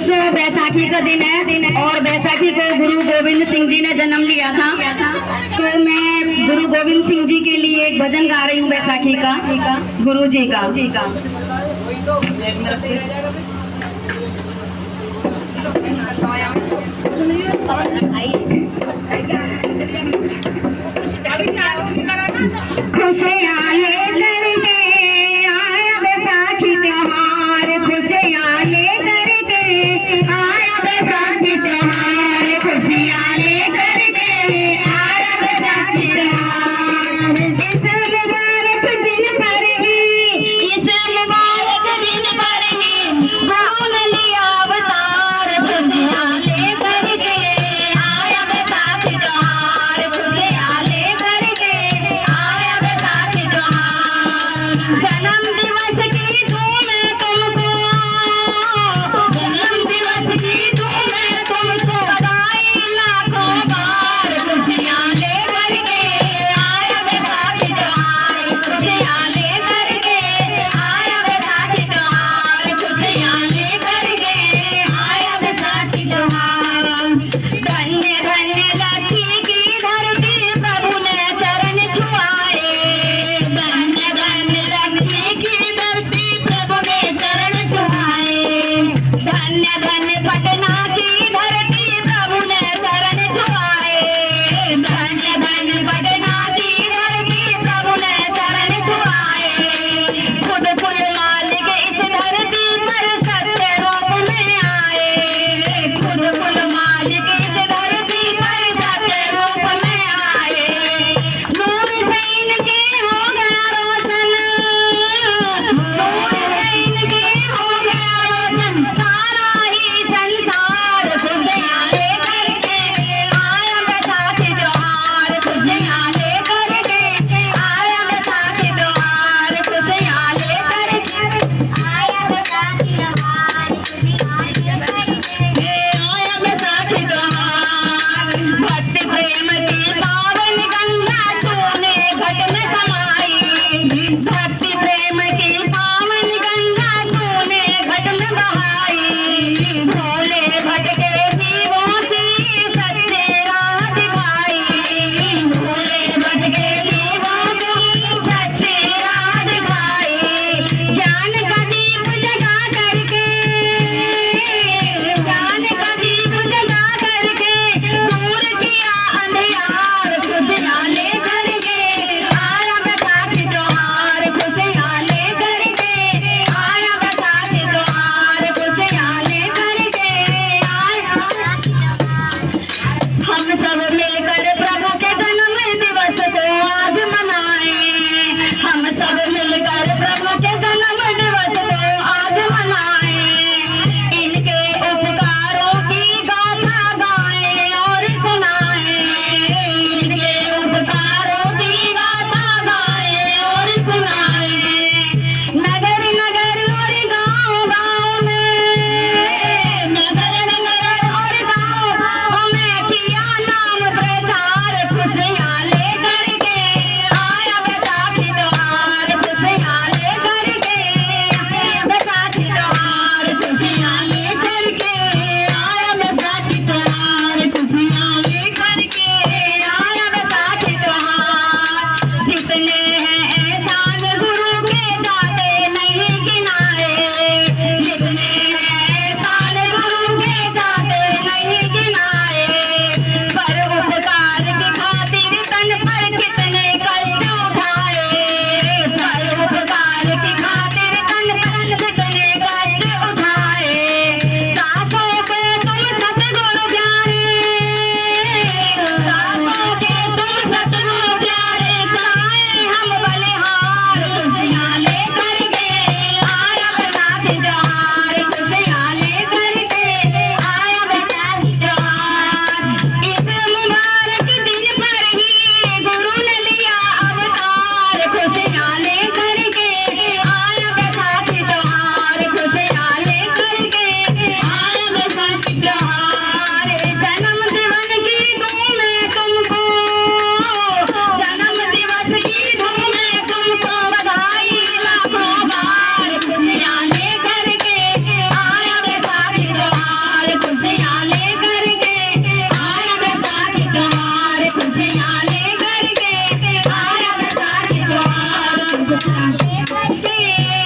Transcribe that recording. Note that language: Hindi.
परसों बैसाखी का दिन है और बैसाखी को गुरु गोविंद सिंह जी ने जन्म लिया था। तो मैं गुरु गोविंद सिंह जी के लिए एक भजन गा रही हूँ बैसाखी का, गुरु जी का। खुशियाँ लेकर के आया बैसाखी त्योहार, खुशियाँ लेकर के आया बैसाखी त्योहार, खुशियाँ लेकर के आया बैसाखी त्योहार। इस मुबारक दिन पर ही, इस मुबारक दिन पर ही भूल लिया अवतार, खुशियाँ लेकर के आया बैसाखी त्योहार, खुशियाँ लेकर के आया बैसाखी त्योहार। बच्चे